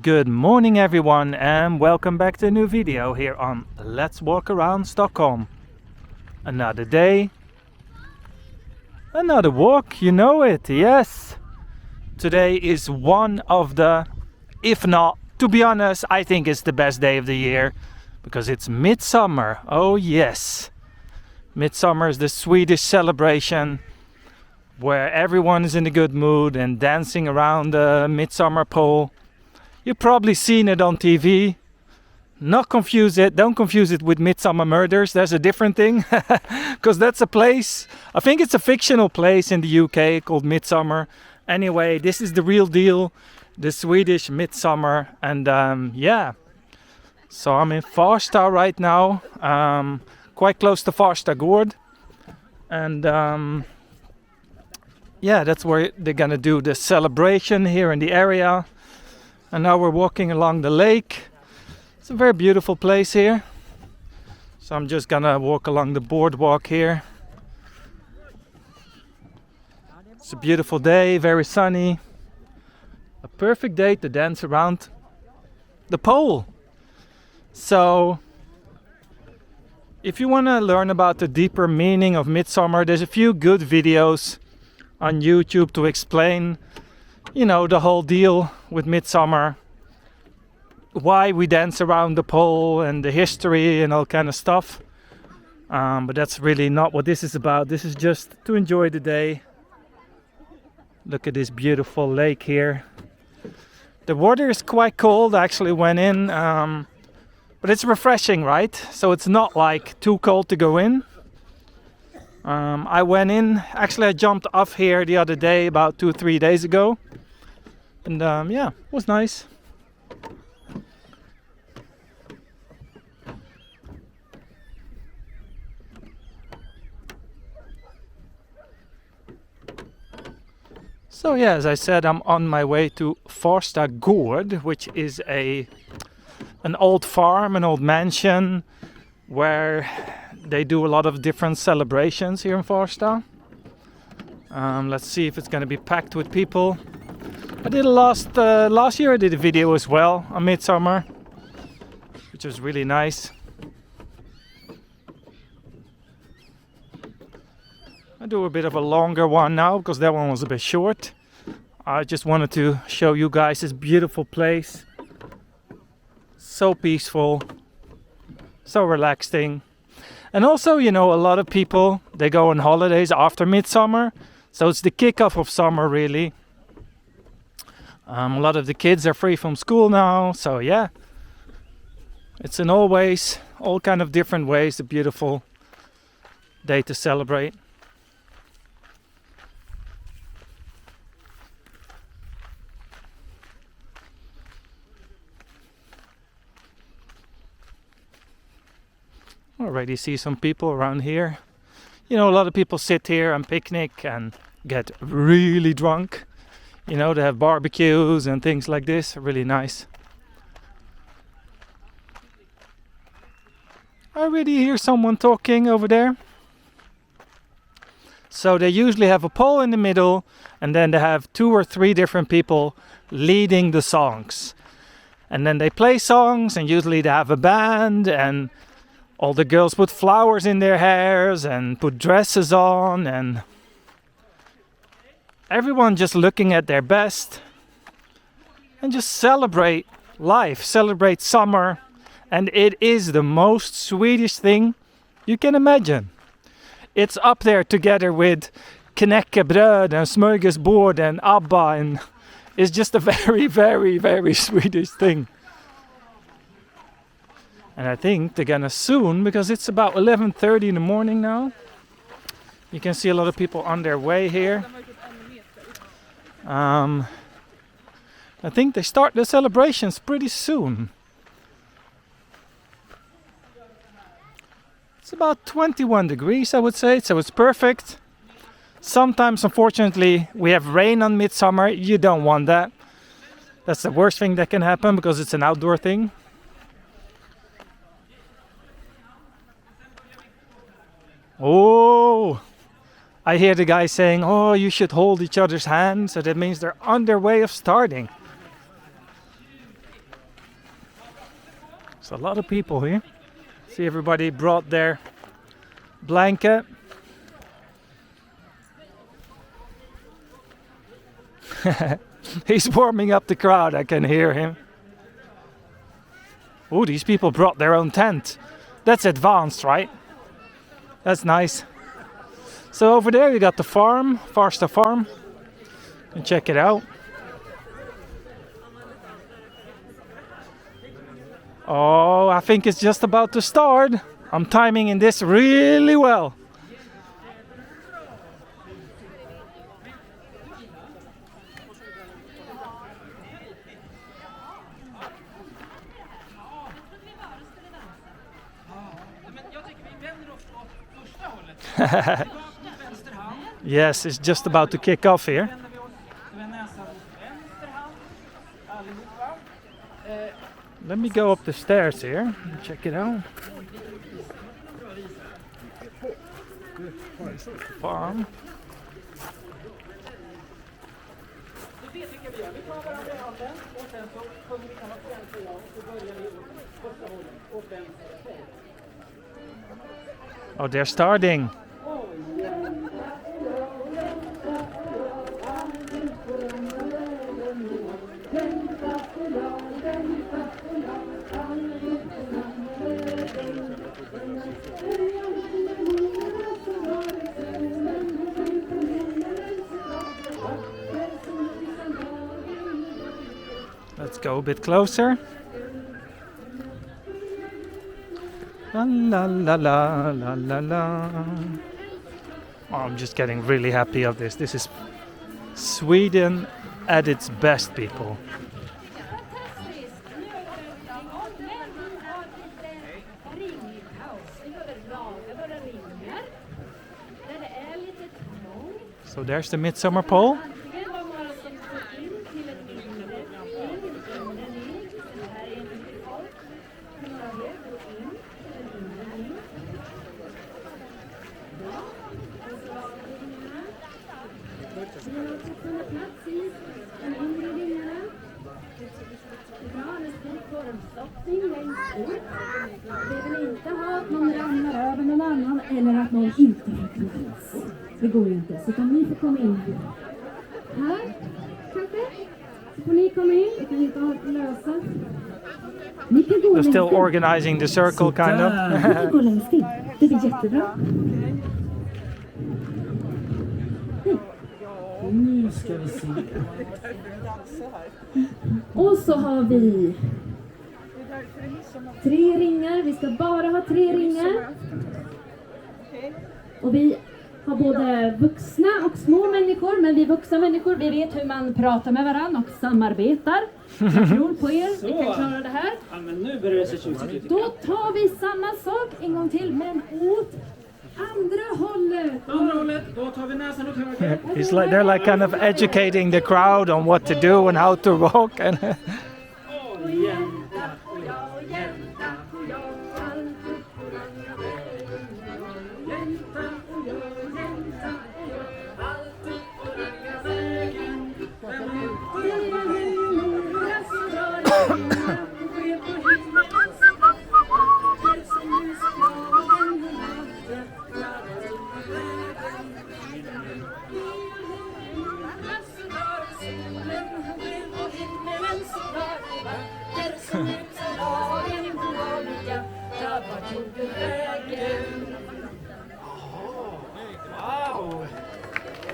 Good morning everyone and welcome back to a new video here on Let's Walk Around Stockholm. Another day, another walk, you know it, yes. Today is one of the, if not, to be honest, I think it's the best day of the year because it's Midsummer, oh yes. Midsummer is the Swedish celebration where everyone is in a good mood and dancing around the Midsummer pole. You've probably seen it on TV. Don't confuse it with Midsummer Murders. There's a different thing. Because that's a place, I think it's a fictional place in the UK called Midsummer. Anyway, this is the real deal, the Swedish Midsummer. And yeah, so I'm in Farsta right now, quite close to Farsta Gård. And yeah, that's where they're gonna do the celebration here in the area. And now we're walking along the lake. It's a very beautiful place here. So I'm just gonna walk along the boardwalk here. It's a beautiful day, very sunny. A perfect day to dance around the pole. So if you want to learn about the deeper meaning of Midsummer, there's a few good videos on YouTube to explain, you know, the whole deal with Midsummer, why we dance around the pole and the history and all kind of stuff. But that's really not what this is about. This is just to enjoy the day. Look at this beautiful lake here. The water is quite cold. I actually went in, but it's refreshing, right? So it's not like too cold to go in. I went in, actually I jumped off here the other day, about 2-3 days ago. And yeah, it was nice. So yeah, as I said, I'm on my way to Farsta Gård, which is an old farm, an old mansion, where they do a lot of different celebrations here in Farsta. Let's see if it's going to be packed with people. I did last year I did a video as well on Midsummer, which was really nice. I do a bit of a longer one now because that one was a bit short. I just wanted to show you guys this beautiful place. So peaceful, so relaxing. And also, you know, a lot of people, they go on holidays after Midsummer. So it's the kickoff of summer really. A lot of the kids are free from school now, so yeah. It's in all kind of different ways, a beautiful day to celebrate. Already see some people around here. You know, a lot of people sit here and picnic and get really drunk. You know, they have barbecues and things like this. Really nice. I already hear someone talking over there. So they usually have a pole in the middle and then they have 2 or 3 different people leading the songs. And then they play songs and usually they have a band and all the girls put flowers in their hairs and put dresses on and everyone just looking at their best and just celebrate life, celebrate summer. And it is the most Swedish thing you can imagine. It's up there together with knäckebröd and smörgåsbord and ABBA, and it's just a very, very, very Swedish thing. And I think they're gonna soon, because it's about 11:30 in the morning now. You can see a lot of people on their way here. I think they start the celebrations pretty soon. It's about 21 degrees, I would say, so it's perfect. Sometimes, unfortunately, we have rain on Midsummer. You don't want that. That's the worst thing that can happen because it's an outdoor thing. Oh, I hear the guy saying, oh, you should hold each other's hands. So that means they're on their way of starting. There's a lot of people here. See, everybody brought their blanket. He's warming up the crowd, I can hear him. Oh, these people brought their own tent. That's advanced, right? That's nice. So over there you got the farm, Farsta farm. And check it out. Oh, I think it's just about to start. I'm timing in this really well. Yes, it's just about to kick off here. Let me go up the stairs here and check it out. Farm. Oh, they're starting. Let's go a bit closer. La la la la la la la. Oh, I'm just getting really happy of this. This is Sweden at its best, people. So there's the Midsummer pole. Eller att någon inte räknas. Det går ju inte. Så kan ni få komma in här, kanske. Så får ni komma in. Vi kan inte lösa. Ni kan gå They're still organizing the circle, kind of. Ni kan gå längst in. Det blir jättebra. Nu ska vi se. Och så har vi 3 ringar. Vi ska bara ha 3 ringar. Och vi har både vuxna och små människor. Men vi vuxna människor, vi vet hur man pratar med varandra och samarbetar. Jag tror på er, vi kan klara det här. Ja, men nu börjar det se tjusigt ut. Då tar vi samma sak en gång till, men åt andra hållet. Andra hållet, då tar vi näsan åt höger. They're like kind of educating the crowd on what to do and how to walk. And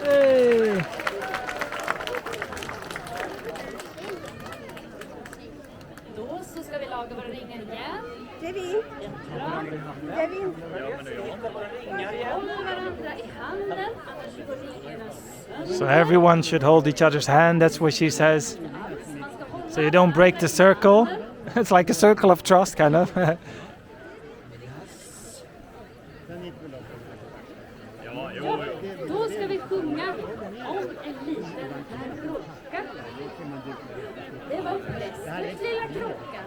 hey. Då så ska vi laga våra ringar igen. Det är vi. Det är vi. Håller varandra i handen, annars går ringarna sönder. So everyone should hold each other's hand, that's what she says. So you don't break the circle. It's like a circle of trust, kind of. Då ska vi sjunga om en liten kråka. Det var Västerns lilla kråka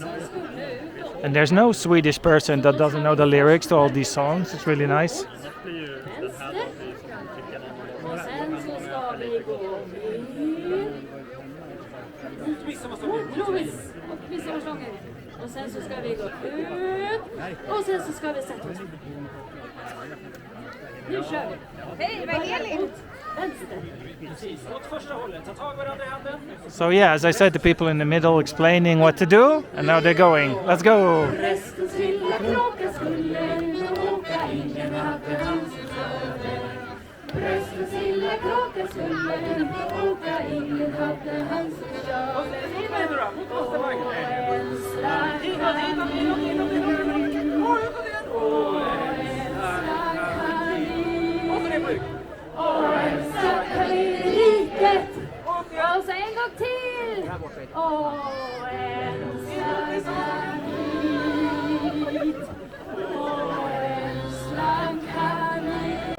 som skulle ut. And there's no Swedish person that doesn't know the lyrics to all these songs. It's really nice. Vänster. Och sen så ska vi gå ner. Lovis. och midsommarsånger. Och sen så ska vi gå ut och sen så ska vi sätta oss. Nu kör vi. Hej, vad är Elin? Vänster. Precis, åt första hållet. Ta tag varandra i handen. So yeah, as I said, the people in the middle explaining what to do, and now they're going. Let's go! Prästens lilla kråka skulle ut och åka, ingen hade hans över. Prästens lilla kråka skulle ut och åka, ingen hade hans över. Inåt då, mot vänstervagnen. En slank han i riket. Och så en gång till. Och en slank hit. Och en slank han hit.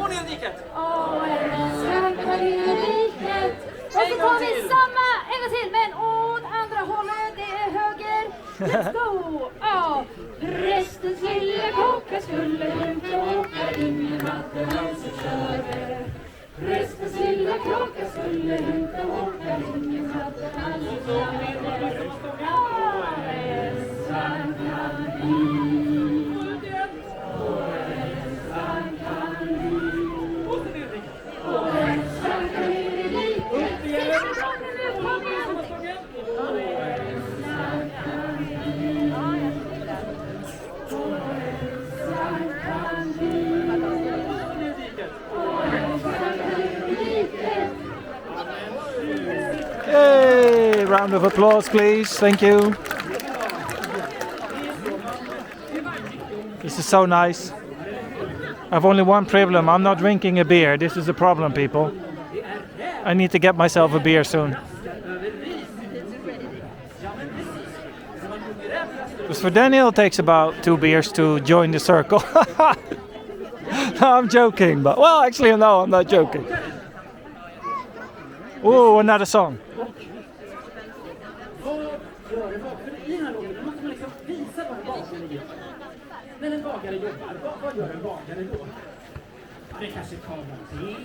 Och ner diket. Och en slank han i riket. Och så tar vi samma en gång till, men åt andra hållet, det är höger. Let's go! Ja, prästens lilla kråka skulle ut och åka, ingen hade hans över. Prästens lilla kråka skulle ut och åka, ingen hade hans över. Ja, en slank han hit. Och en slank han hit. Och en slank han i riket. Sista gången nu, kom igen! Och en slank han hit. Och en slank han hit. Och en slank han i riket. Hey! Round of applause, please. Thank you. This is so nice. I have only one problem. I'm not drinking a beer. This is a problem, people. I need to get myself a beer soon. Because for Daniel, it takes about 2 beers to join the circle. No, I'm joking, but well, actually, no, I'm not joking. Oh, another song. När en bagare jobbar, vad gör en bagare då? Det kanske kommer te,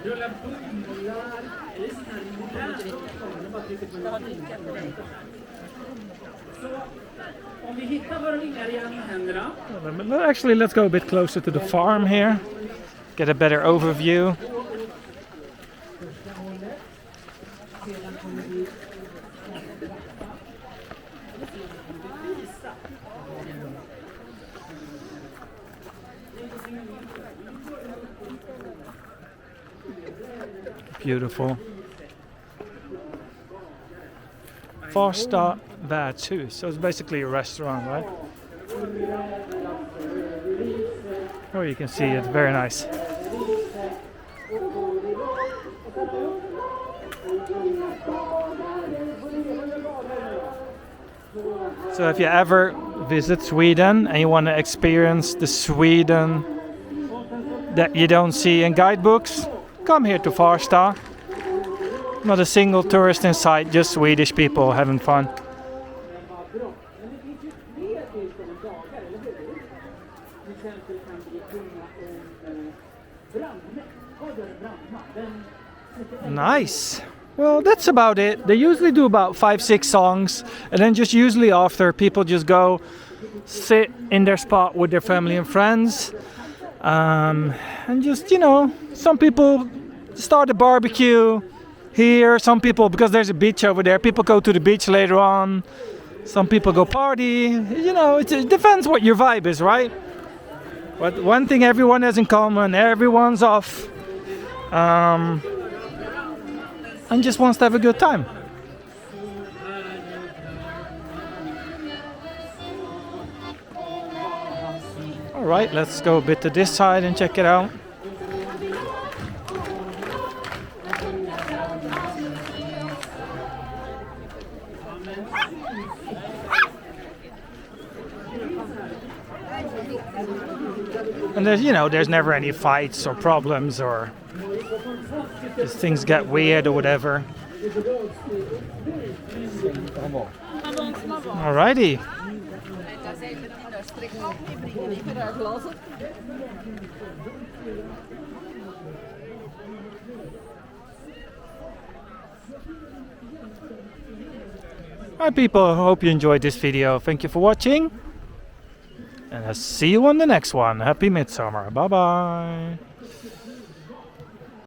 rullar bullar, eller sån här moderna bara trycker på en. Så om vi hittar våra ringar igen i händerna. Actually, let's go a bit closer to the farm here. Get a better overview. Beautiful. Farsta värdshus. So it's basically a restaurant, right? Oh, you can see it. Very nice. So if you ever visit Sweden and you want to experience the Sweden that you don't see in guidebooks, come here to Farsta. Not a single tourist in sight, just Swedish people having fun. Nice. Well, that's about it. They usually do about 5-6 songs, and then just usually after, people just go sit in their spot with their family and friends, and just, you know, some people start a barbecue here. Some people, because there's a beach over there, people go to the beach later on. Some people go party. You know, it depends what your vibe is, right? But one thing everyone has in common, everyone's off. And just wants to have a good time. All right, let's go a bit to this side and check it out. And there's, you know, there's never any fights or problems or just things get weird or whatever. Alrighty. Alright people, I hope you enjoyed this video. Thank you for watching. And I'll see you on the next one. Happy Midsummer. Bye bye.